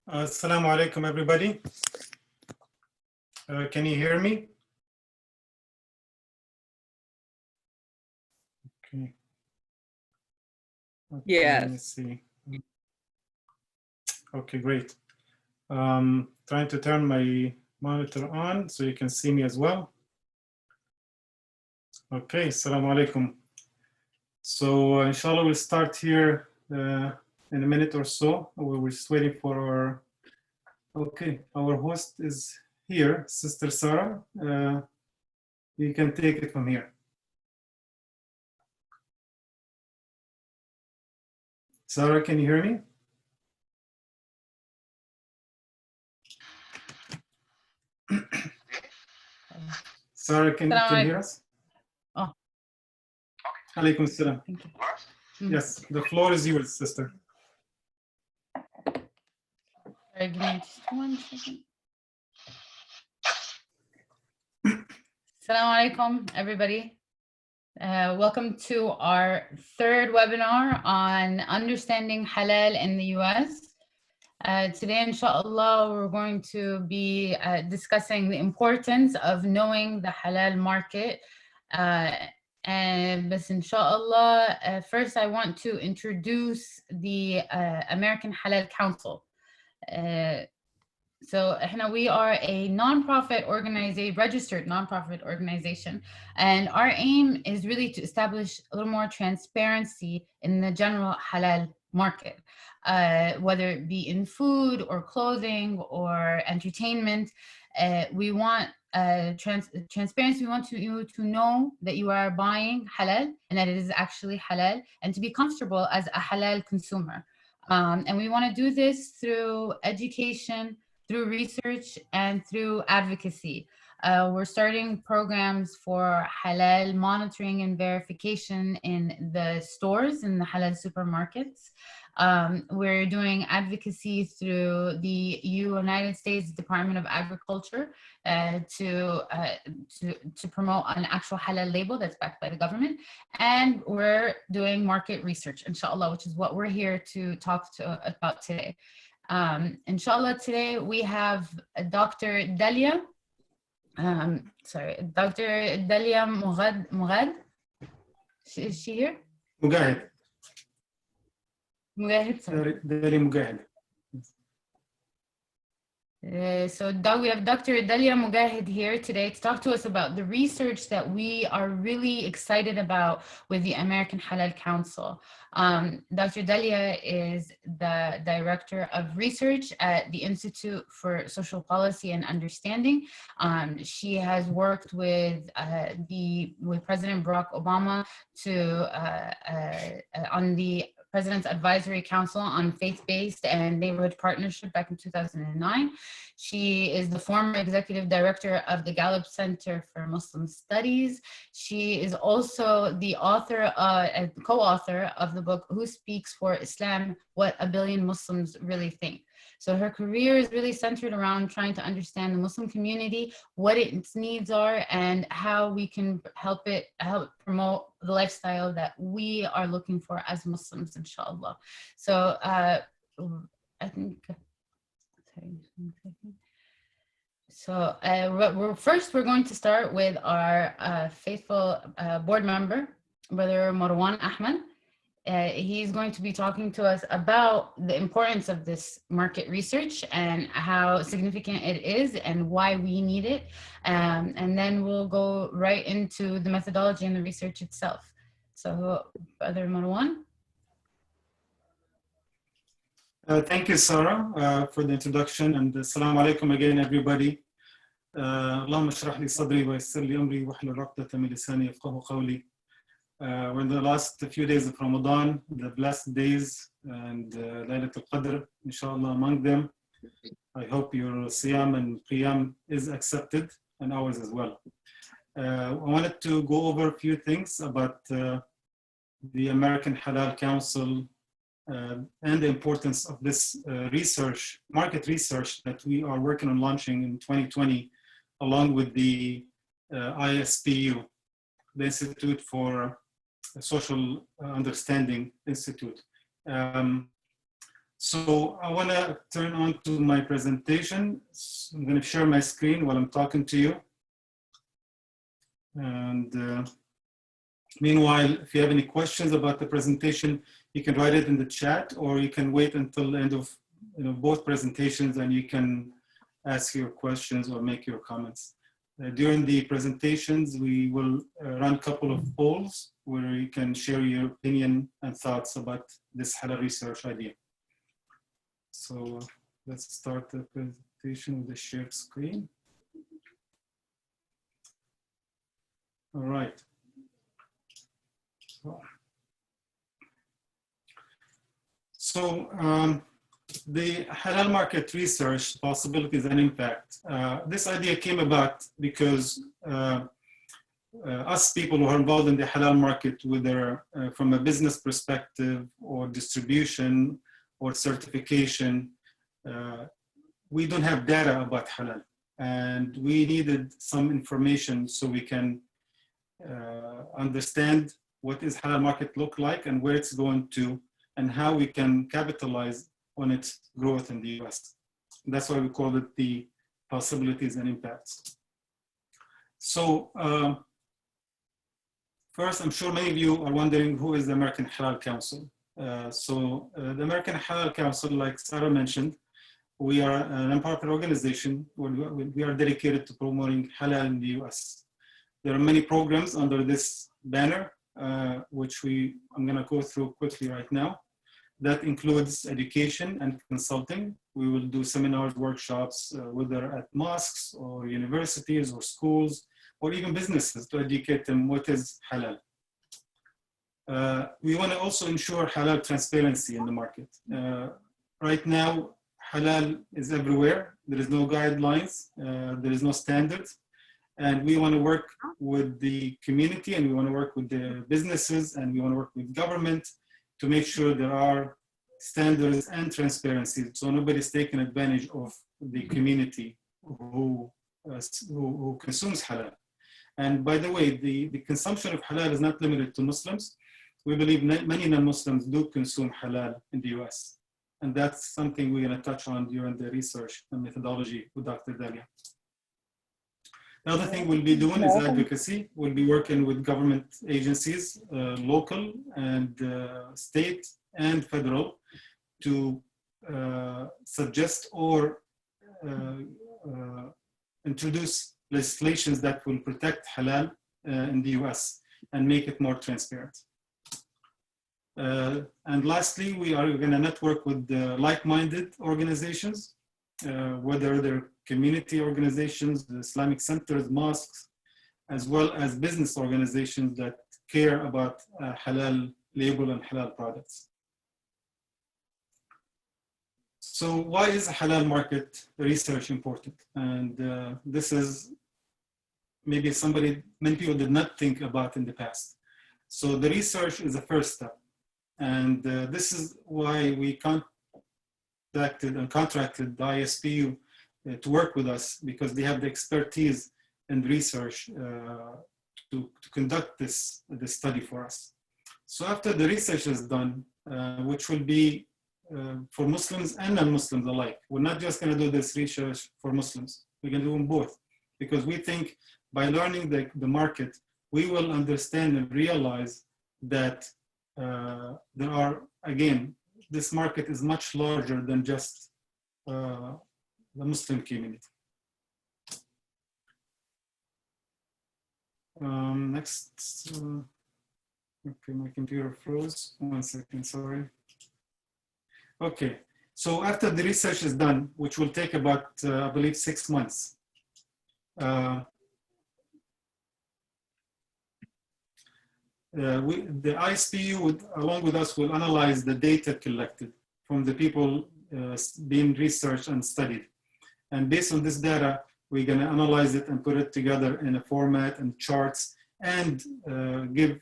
Assalamu alaikum, everybody. Can you hear me? Okay. Yes. Let me see. Okay, great. Trying to turn my monitor on so you can see me as well. Okay, assalamu alaikum. So inshallah, we'll start here in a minute or so. We're just waiting for our, okay, our host is here, Sister Sarah. You can take it from here. Sarah, can you hear me? Sarah, can you hear us? Oh. Alaikum salam. Thank you. Yes, the floor is yours, sister. Sorry, give me just 1 second. Assalamu alaikum, everybody. Welcome to our third webinar on understanding halal in the US. Today, inshallah, we're going to be discussing the importance of knowing the halal market. And inshallah, first I want to introduce the American Halal Council. So we are a nonprofit organization, registered nonprofit organization, and our aim is really to establish a little more transparency in the general halal market, whether it be in food or clothing or entertainment. We want transparency. We want you to know that you are buying halal and that it is actually halal, and to be comfortable as a halal consumer. And we want to do this through education, through research, and through advocacy. We're starting programs for halal monitoring and verification in the stores, in the halal supermarkets. We're doing advocacy through the United States Department of Agriculture to promote an actual halal label that's backed by the government. And we're doing market research, inshallah, which is what we're here to talk about today. Inshallah, today we have Dr. Dalia. Dr. Dalia Mogahed. Is she here? Mogahed. Mogahed, sorry. Dalia Mogahed. So we have Dr. Dalia Mogahed here today to talk to us about the research that we are really excited about with the American Halal Council. Dr. Dalia is the Director of Research at the Institute for Social Policy and Understanding. She has worked with President Barack Obama on the President's Advisory Council on Faith-Based and Neighborhood Partnership back in 2009. She is the former executive director of the Gallup Center for Muslim Studies. She is also the author and co-author of the book, Who Speaks for Islam? What a Billion Muslims Really Think. So her career is really centered around trying to understand the Muslim community, what its needs are, and how we can help promote the lifestyle that we are looking for as Muslims, inshallah. So I think, so we're going to start with our faithful board member, Brother Marwan Ahmad. He's going to be talking to us about the importance of this market research and how significant it is and why we need it. And then we'll go right into the methodology and the research itself. So, Brother Marwan. Thank you, Sarah, for the introduction, and assalamu alaikum again, everybody. اللهم اشرح لي صدري ويسر لي أمري واحلل عقدة من لساني يفقهوا قولي. We're in the last few days of Ramadan, the blessed days, and Laylatul Qadr, inshallah, among them. I hope your Siyam and Qiyam is accepted, and ours as well. I wanted to go over a few things about the American Halal Council and the importance of this research, market research that we are working on launching in 2020, along with the ISPU, the Institute for Social Understanding Institute. So I want to turn on to my presentation. I'm going to share my screen while I'm talking to you. And meanwhile, if you have any questions about the presentation, you can write it in the chat, or you can wait until the end of both presentations and you can ask your questions or make your comments. During the presentations, we will run a couple of polls where you can share your opinion and thoughts about this halal research idea. So let's start the presentation with the shared screen. All right. So the halal market research possibilities and impact. This idea came about because us people who are involved in the halal market, whether from a business perspective or distribution or certification, we don't have data about halal. And we needed some information so we can understand what is halal market look like and where it's going to, and how we can capitalize on its growth in the US. That's why we call it the possibilities and impacts. So first, I'm sure many of you are wondering who is the American Halal Council. The American Halal Council, like Sarah mentioned, we are a nonprofit organization. We are dedicated to promoting halal in the US. There are many programs under this banner, which I'm going to go through quickly right now. That includes education and consulting. We will do seminars, workshops, whether at mosques or universities or schools, or even businesses to educate them what is halal. We want to also ensure halal transparency in the market. Right now, halal is everywhere. There is no guidelines, there is no standards. And we want to work with the community, and we want to work with the businesses, and we want to work with government to make sure there are standards and transparency, so nobody's taking advantage of the community who consumes halal. And by the way, the consumption of halal is not limited to Muslims. We believe many non-Muslims do consume halal in the US. And that's something we're going to touch on during the research and methodology with Dr. Dalia. The other thing we'll be doing is advocacy. We'll be working with government agencies, local and state and federal, to suggest or introduce legislations that will protect halal in the US and make it more transparent. And lastly, we are going to network with like-minded organizations, whether they're community organizations, the Islamic centers, mosques, as well as business organizations that care about halal label and halal products. So why is halal market research important? And this is maybe many people did not think about in the past. So the research is the first step. And this is why we contracted the ISPU to work with us, because they have the expertise and research to conduct this study for us. So after the research is done, which will be for Muslims and non-Muslims alike, we're not just going to do this research for Muslims. We're going to do them both, because we think by learning the market, we will understand and realize that there are, again, this market is much larger than just the Muslim community. Next, okay, my computer froze. 1 second, sorry. Okay, so after the research is done, which will take about, I believe, 6 months, the ISPU, along with us, will analyze the data collected from the people being researched and studied. And based on this data, we're going to analyze it and put it together in a format and charts, and give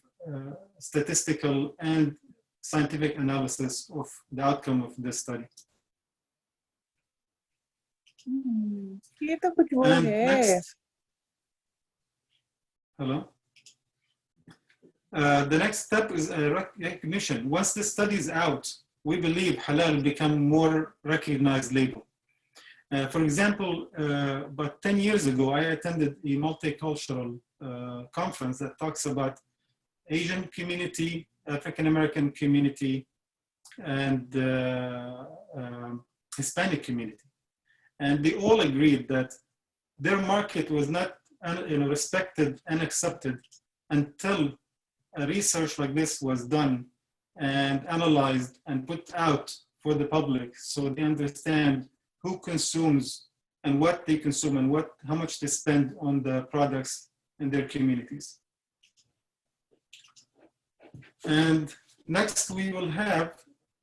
statistical and scientific analysis of the outcome of this study. And next, hello. The next step is recognition. Once the study is out, we believe halal will become more recognized label. For example, about 10 years ago, I attended a multicultural conference that talks about Asian community, African American community, and Hispanic community. And they all agreed that their market was not respected and accepted until a research like this was done and analyzed and put out for the public so they understand who consumes and what they consume and how much they spend on the products in their communities. And next we will have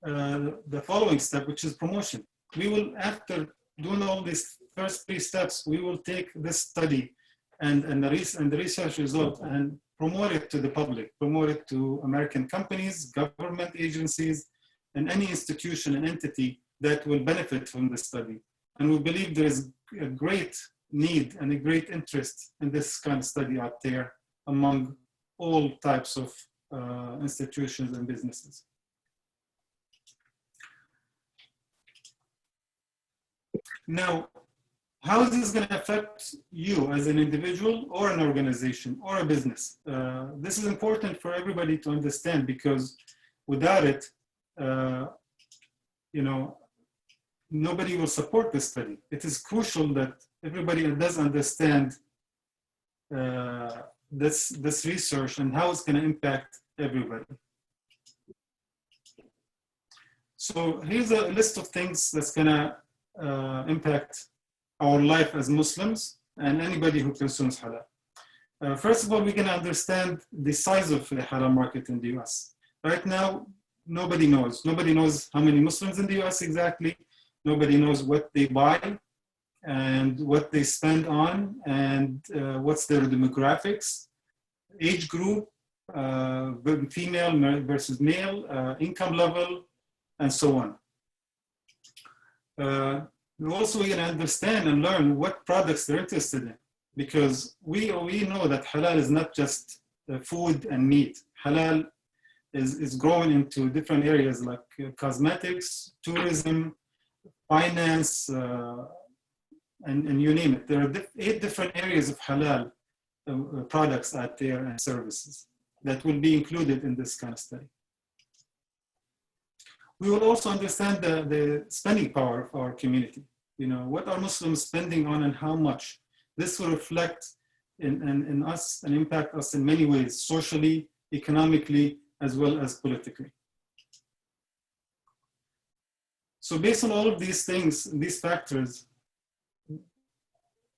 the following step, which is promotion. We will, after doing all these first 3 steps, we will take this study and the research result and promote it to the public, promote it to American companies, government agencies, and any institution and entity that will benefit from the study. And we believe there is a great need and a great interest in this kind of study out there among all types of institutions and businesses. Now, how is this going to affect you as an individual or an organization or a business? This is important for everybody to understand, because without it, nobody will support this study. It is crucial that everybody does understand this research and how it's going to impact everybody. So here's a list of things that's going to impact our life as Muslims and anybody who consumes halal. First of all, we're going to understand the size of the halal market in the US. Right now, nobody knows. Nobody knows how many Muslims in the US exactly. Nobody knows what they buy and what they spend on and what's their demographics, age group, female versus male, income level, and so on. We're also going to understand and learn what products they're interested in, because we know that halal is not just food and meat. Halal is growing into different areas like cosmetics, tourism, finance, and you name it. There are 8 different areas of halal products out there and services that will be included in this kind of study. We will also understand the spending power of our community. What are Muslims spending on and how much? This will reflect in us and impact us in many ways, socially, economically, as well as politically. So based on all of these things, these factors,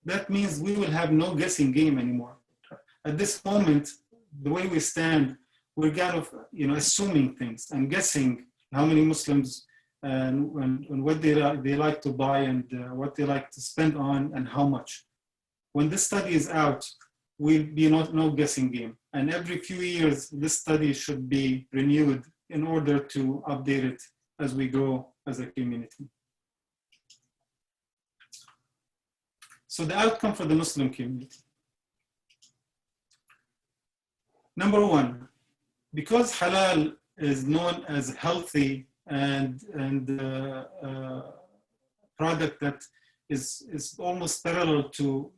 that means we will have no guessing game anymore. At this moment, the way we stand, we're kind of assuming things and guessing how many Muslims and what they like to buy and what they like to spend on and how much. When this study is out, we'll be no guessing game. And every few years, this study should be renewed in order to update it as we grow as a community. So the outcome for the Muslim community. Number 1, because halal is known as healthy and product that is almost parallel to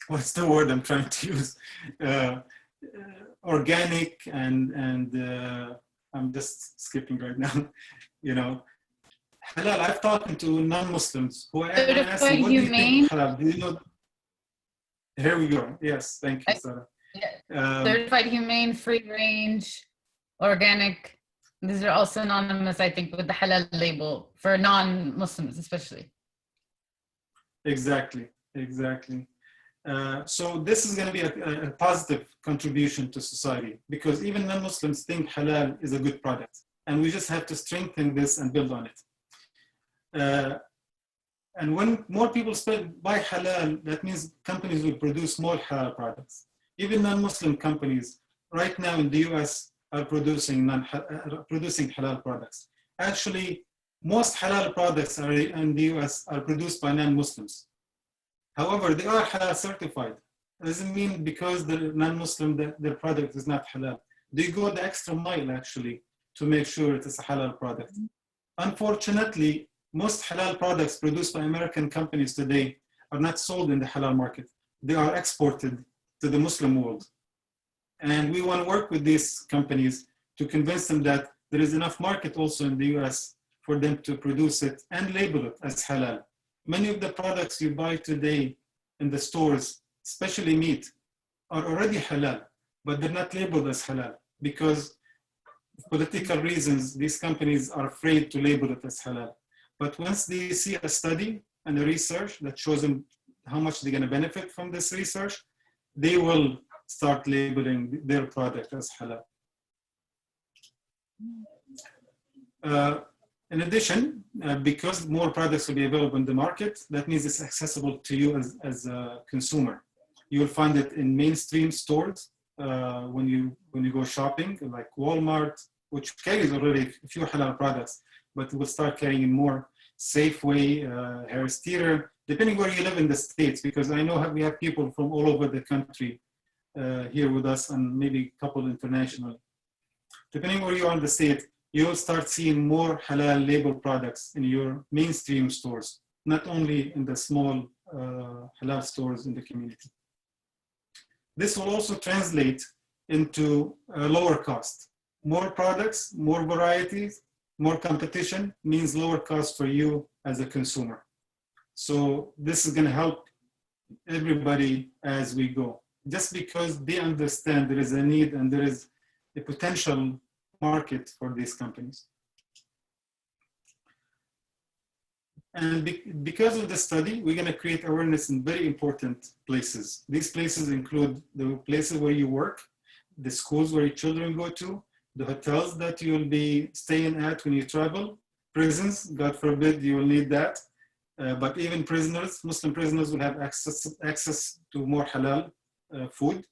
what's the word I'm trying to use? Organic and I'm just skipping right now. Halal. I've talked to non-Muslims who are asking, what do you think halal? Do you know? Here we go. Yes, thank you, Sarah. Certified humane, free range, organic. These are all synonymous, I think, with the halal label for non-Muslims, especially. Exactly. So this is going to be a positive contribution to society, because even non-Muslims think halal is a good product, and we just have to strengthen this and build on it. And when more people buy halal, that means companies will produce more halal products. Even non-Muslim companies right now in the US are producing halal products. Actually, most halal products in the US are produced by non-Muslims. However, they are halal certified. doesn't mean because they're non-Muslim that their product is not halal. They go the extra mile actually to make sure it is a halal product. Unfortunately, most halal products produced by American companies today are not sold in the halal market. They are exported to the Muslim world. And we want to work with these companies to convince them that there is enough market also in the US for them to produce it and label it as halal. Many of the products you buy today in the stores, especially meat, are already halal, but they're not labeled as halal because of political reasons, these companies are afraid to label it as halal. But once they see a study and a research that shows them how much they're going to benefit from this research, they will start labeling their product as halal. In addition, because more products will be available in the market, that means it's accessible to you as a consumer. You will find it in mainstream stores when you go shopping, like Walmart, which carries already a few halal products, but will start carrying more. Safeway, Harris Teeter, depending where you live in the States, because I know we have people from all over the country here with us and maybe a couple internationally. Depending where you are in the state, you'll start seeing more halal label products in your mainstream stores, not only in the small halal stores in the community. This will also translate into a lower cost. More products, more varieties, more competition means lower cost for you as a consumer. So this is going to help everybody as we go, just because they understand there is a need and there is a potential market for these companies. And because of the study, we're going to create awareness in very important places. These places include the places where you work, the schools where your children go to, the hotels that you will be staying at when you travel, prisons, God forbid you will need that. But even prisoners, Muslim prisoners will have access to more halal food,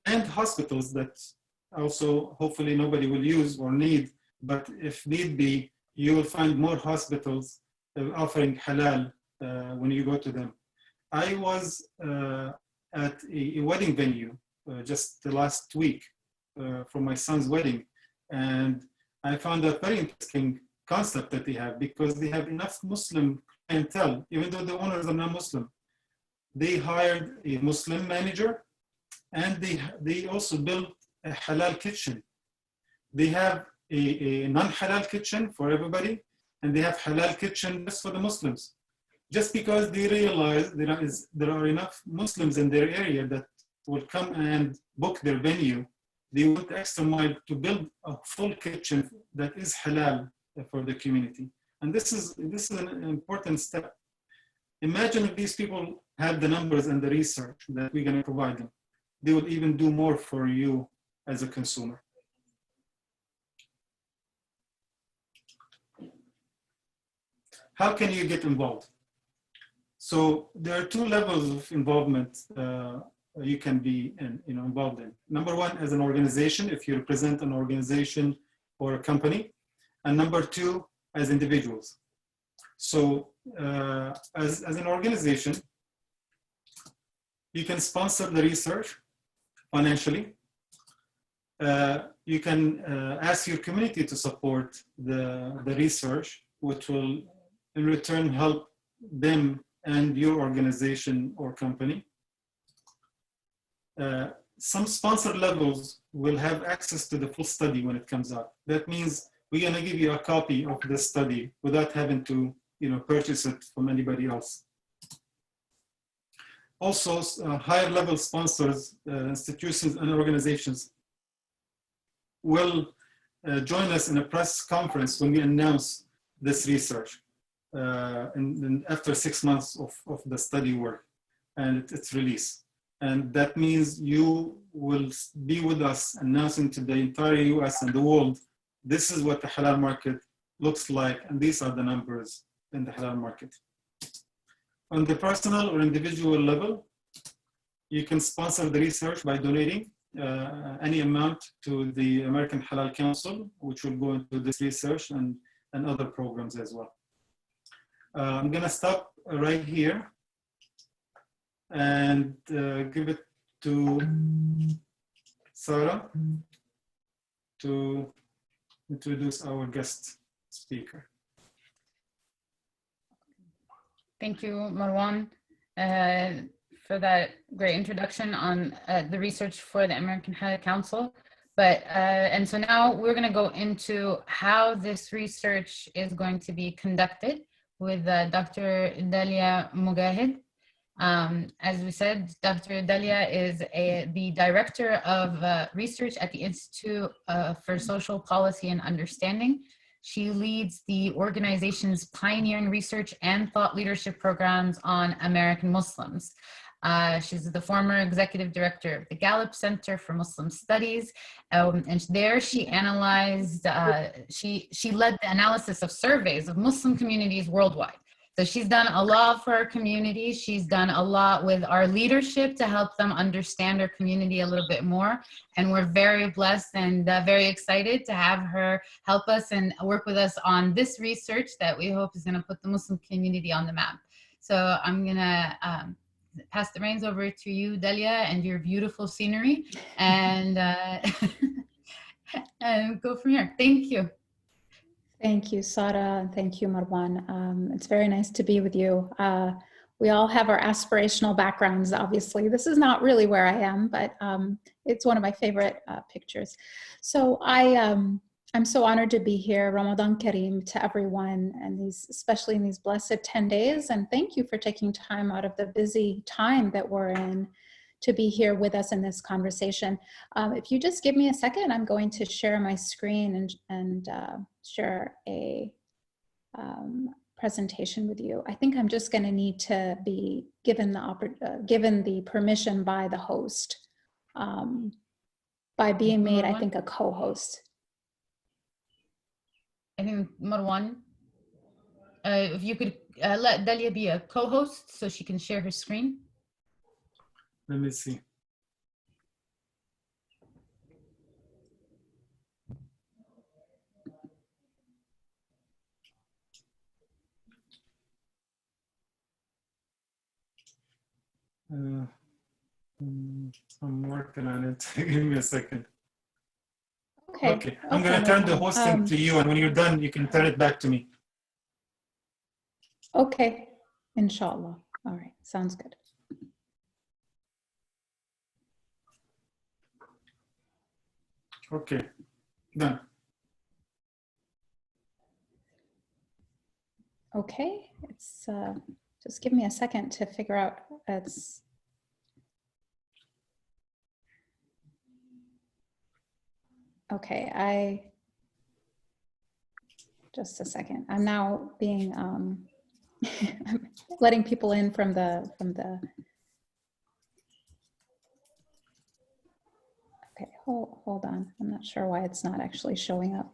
and hospitals that also hopefully nobody will use or need, but if need be, you will find more hospitals offering halal when you go to them. I was at a wedding venue just the last week for my son's wedding, and I found a very interesting concept that they have, because they have enough Muslim clientele, even though the owners are not Muslim. They hired a Muslim manager, and they also built a halal kitchen. They have a non-halal kitchen for everybody, and they have halal kitchen just for the Muslims. Just because they realize there are enough Muslims in their area that will come and book their venue, they went the extra mile to build a full kitchen that is halal for the community. And this is an important step. Imagine if these people had the numbers and the research that we're going to provide them. They will even do more for you as a consumer. How can you get involved? So there are two levels of involvement you can be involved in. Number one, as an organization, if you represent an organization or a company, and number two, as individuals. So as an organization, you can sponsor the research financially. You can ask your community to support the research, which will in return help them and your organization or company. Some sponsored levels will have access to the full study when it comes out. That means we're going to give you a copy of the study without having to purchase it from anybody else. Also, higher level sponsors, institutions and organizations will join us in a press conference when we announce this research after 6 months of the study work and its release. And that means you will be with us announcing to the entire US and the world, this is what the halal market looks like, and these are the numbers in the halal market. On the personal or individual level, you can sponsor the research by donating any amount to the American Halal Council, which will go into this research and other programs as well. I'm going to stop right here. and give it to Sarah to introduce our guest speaker. Thank you, Marwan, for that great introduction on the research for the American Halal Council. And so now we're going to go into how this research is going to be conducted with Dr. Dalia Mogahed. As we said, Dr. Dalia is the Director of Research at the Institute for Social Policy and Understanding. She leads the organization's pioneering research and thought leadership programs on American Muslims. She's the former executive director of the Gallup Center for Muslim Studies, and there she analyzed, she led the analysis of surveys of Muslim communities worldwide. So she's done a lot for our community. She's done a lot with our leadership to help them understand our community a little bit more. And we're very blessed and very excited to have her help us and work with us on this research that we hope is gonna put the Muslim community on the map. So I'm gonna pass the reins over to you, Dalia, and your beautiful scenery, and, and go from here. Thank you. Thank you, Sara, and thank you, Marwan. It's very nice to be with you. We all have our aspirational backgrounds, obviously. This is not really where I am, but it's one of my favorite pictures. So I'm so honored to be here. Ramadan Kareem to everyone, and especially in these blessed 10 days. And thank you for taking time out of the busy time that we're in to be here with us in this conversation. If you just give me a second, I'm going to share my screen and share a presentation with you. I think I'm just going to need to be given the permission by the host by being made, I think, a co-host. I think Marwan, if you could let Dalia be a co-host so she can share her screen. Let me see. I'm working on it. Give me a second. Okay. I'm going to turn the hosting to you, and when you're done, you can turn it back to me. Okay. Inshallah. All right. Sounds good. Okay. Done. Okay. It's just give me a second to figure out it's. Okay, just a second. I'm now being, I'm letting people in from the, okay, hold on. I'm not sure why it's not actually showing up.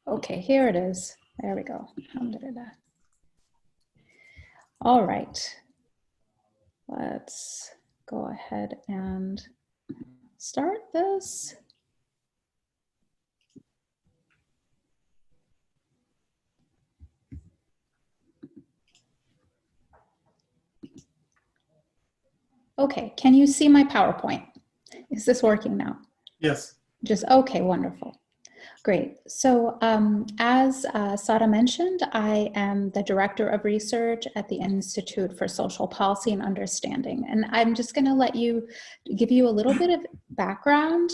Okay, here it is. There we go. Alhamdulillah. All right. Let's go ahead and start this. Okay, can you see my PowerPoint? Is this working now? Yes. Just, okay, wonderful. Great. So as Sara mentioned, I am the Director of Research at the Institute for Social Policy and Understanding. And I'm just going to give you a little bit of background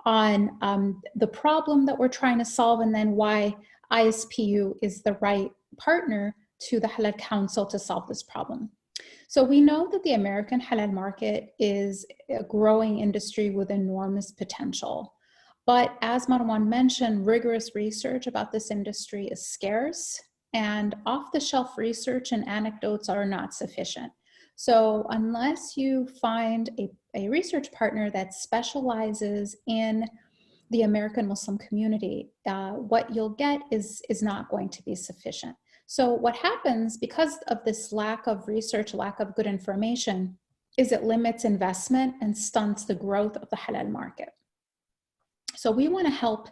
on the problem that we're trying to solve, and then why ISPU is the right partner to the Halal Council to solve this problem. So we know that the American halal market is a growing industry with enormous potential. But as Marwan mentioned, rigorous research about this industry is scarce, and off-the-shelf research and anecdotes are not sufficient. So unless you find a research partner that specializes in the American Muslim community, what you'll get is not going to be sufficient. So what happens because of this lack of research, lack of good information, is it limits investment and stunts the growth of the halal market. So we want to help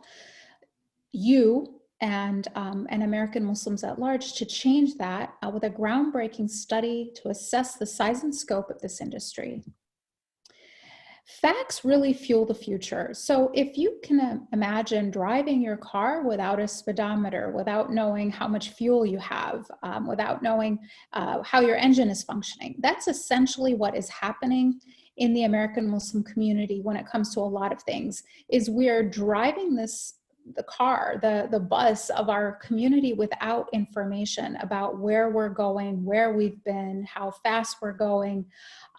you and American Muslims at large to change that with a groundbreaking study to assess the size and scope of this industry. Facts really fuel the future. So if you can imagine driving your car without a speedometer, without knowing how much fuel you have, without knowing how your engine is functioning, that's essentially what is happening in the American Muslim community when it comes to a lot of things, is we're driving the car, the bus of our community without information about where we're going, where we've been, how fast we're going,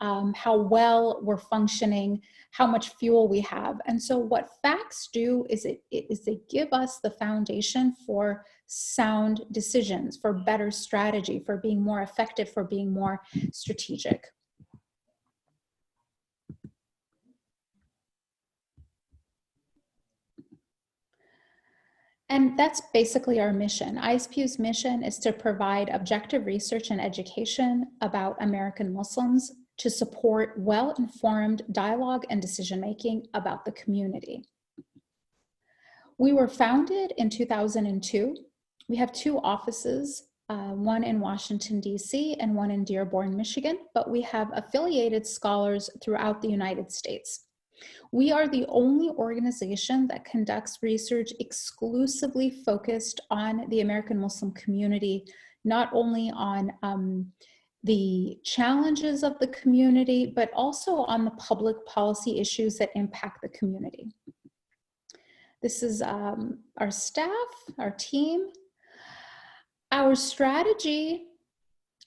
how well we're functioning, how much fuel we have. And so what facts do is they give us the foundation for sound decisions, for better strategy, for being more effective, for being more strategic. And that's basically our mission. ISPU's mission is to provide objective research and education about American Muslims to support well-informed dialogue and decision-making about the community. We were founded in 2002. We have 2 offices, one in Washington, D.C. and one in Dearborn, Michigan, but we have affiliated scholars throughout the United States. We are the only organization that conducts research exclusively focused on the American Muslim community, not only on the challenges of the community, but also on the public policy issues that impact the community. This is our staff, our team. Our strategy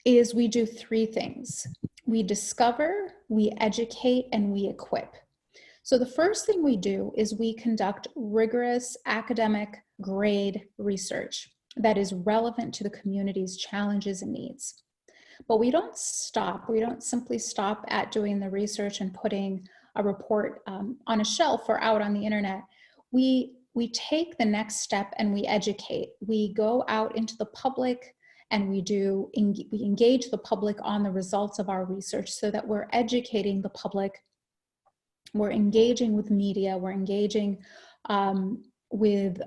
is we do 3 things. We discover, we educate, and we equip. So the first thing we do is we conduct rigorous academic grade research that is relevant to the community's challenges and needs. But we don't stop. We don't simply stop at doing the research and putting a report on a shelf or out on the internet. We take the next step and we educate. We go out into the public and we engage the public on the results of our research so that we're educating the public. We're engaging with media, we're engaging with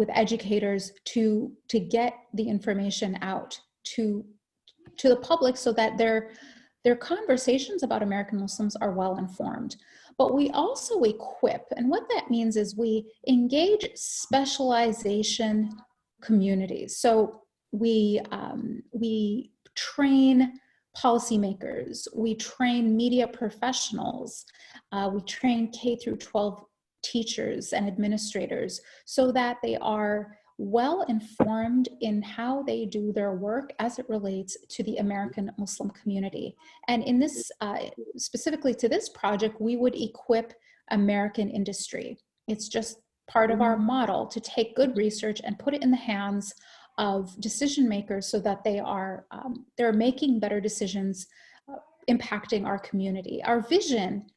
educators to get the information out to the public so that their conversations about American Muslims are well informed. But we also equip, and what that means is we engage specialization communities. So we train policymakers, we train media professionals, we train K through 12 teachers and administrators so that they are well informed in how they do their work as it relates to the American Muslim community. And in this, specifically to this project, we would equip American industry. It's just part of our model to take good research and put it in the hands of decision makers so that they're making better decisions impacting our community. Our vision,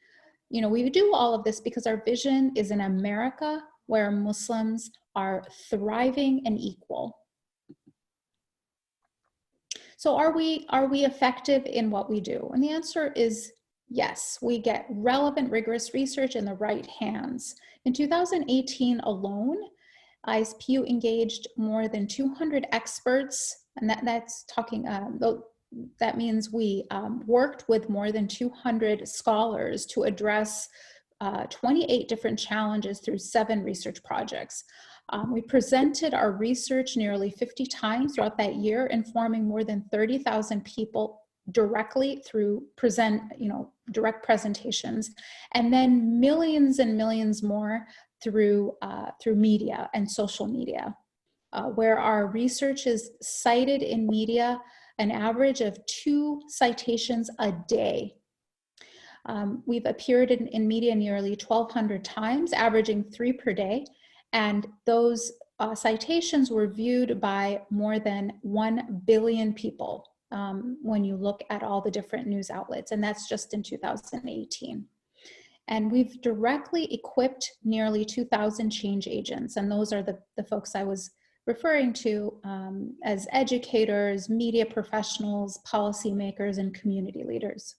we do all of this because our vision is an America where Muslims are thriving and equal. So are we effective in what we do? And the answer is yes. We get relevant, rigorous research in the right hands. In 2018 alone, ISPU engaged more than 200 experts, and that's talking, that means we worked with more than 200 scholars to address 28 different challenges through 7 research projects. We presented our research nearly 50 times throughout that year, informing more than 30,000 people directly through direct presentations, and then millions and millions more through media and social media, where our research is cited in media an average of 2 citations a day. We've appeared in media nearly 1,200 times, averaging 3 per day, and those citations were viewed by more than 1 billion people when you look at all the different news outlets, and that's just in 2018. And we've directly equipped nearly 2,000 change agents, and those are the folks I was referring to as educators, media professionals, policymakers, and community leaders.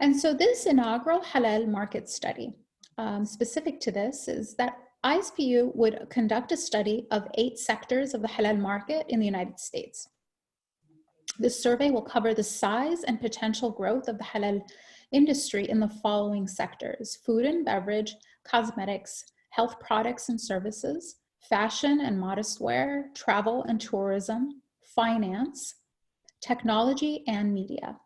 And so this inaugural halal market study specific to this is that ISPU would conduct a study of 8 sectors of the halal market in the United States. This survey will cover the size and potential growth of the halal industry in the following sectors: food and beverage, cosmetics, health products and services, fashion and modest wear, travel and tourism, finance, technology, and media.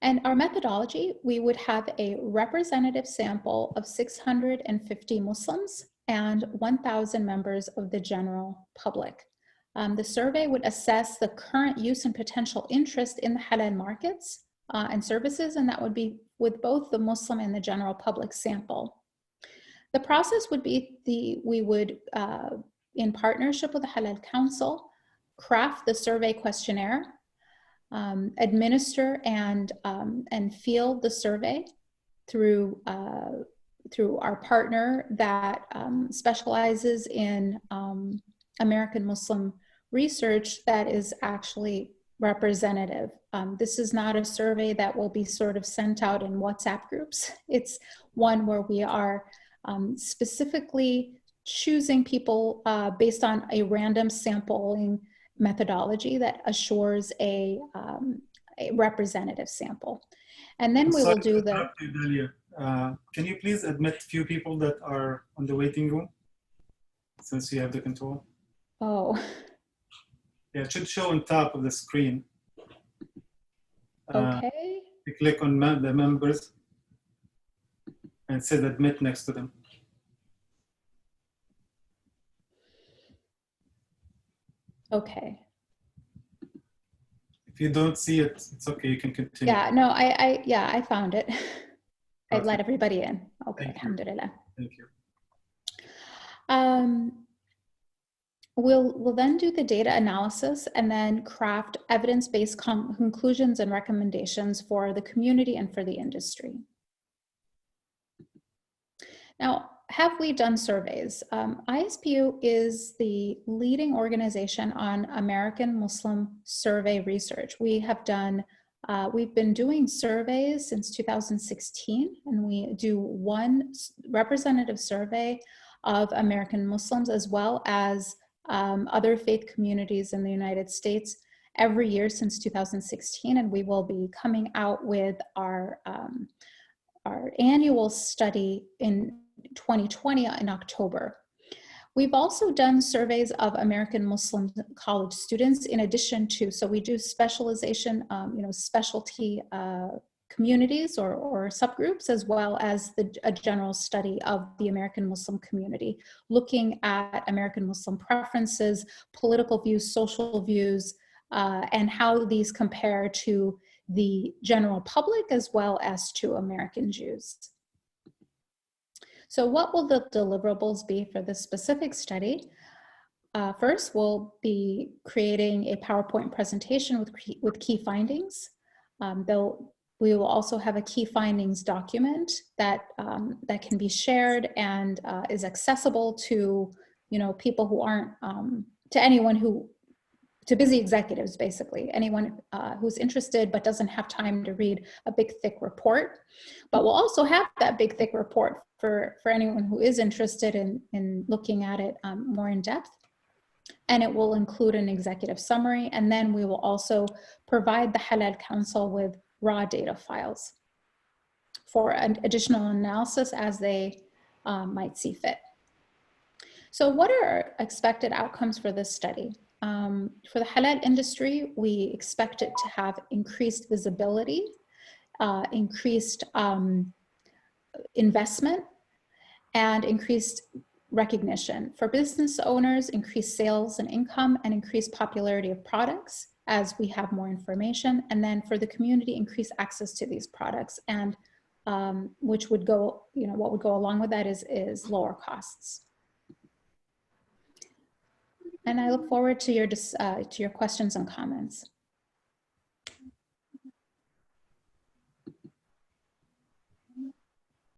And our methodology, we would have a representative sample of 650 Muslims and 1,000 members of the general public. The survey would assess the current use and potential interest in the halal markets and services, and that would be with both the Muslim and the general public sample. The process would be we would, in partnership with the Halal Council, craft the survey questionnaire, administer and field the survey through our partner that specializes in American Muslim research that is actually representative. This is not a survey that will be sort of sent out in WhatsApp groups. It's one where we are specifically choosing people based on a random sampling methodology that assures a representative sample. And then we will do the... Dalia, can you please admit a few people that are on the waiting room, since you have the control? Oh. Yeah, it should show on top of the screen. Okay. You click on the members and it says admit next to them. Okay. If you don't see it, it's okay, you can continue. Yeah, no, I found it. I Okay. let everybody in. Okay, Thank you. alhamdulillah. Thank you. We'll then do the data analysis and then craft evidence-based conclusions and recommendations for the community and for the industry. Now, have we done surveys? ISPU is the leading organization on American Muslim survey research. We have done, we've been doing surveys since 2016, and we do one representative survey of American Muslims as well as other faith communities in the United States every year since 2016, and we will be coming out with our annual study in 2020 in October. We've also done surveys of American Muslim college students in addition to, so we do specialization, specialty communities or subgroups, as well as a general study of the American Muslim community, looking at American Muslim preferences, political views, social views, and how these compare to the general public as well as to American Jews. So what will the deliverables be for this specific study? First, we'll be creating a PowerPoint presentation with key findings. We will also have a key findings document that can be shared and is accessible to people who aren't, to anyone who, to busy executives, basically, anyone who's interested but doesn't have time to read a big thick report. But we'll also have that big thick report for anyone who is interested in looking at it more in depth. And it will include an executive summary. And then we will also provide the Halal Council with raw data files for an additional analysis as they might see fit. So what are expected outcomes for this study? For the halal industry, we expect it to have increased visibility, increased investment, and increased recognition. For business owners, increased sales and income, and increased popularity of products as we have more information. And then for the community, increased access to these products, and which would go, what would go along with that is lower costs. And I look forward to your questions and comments.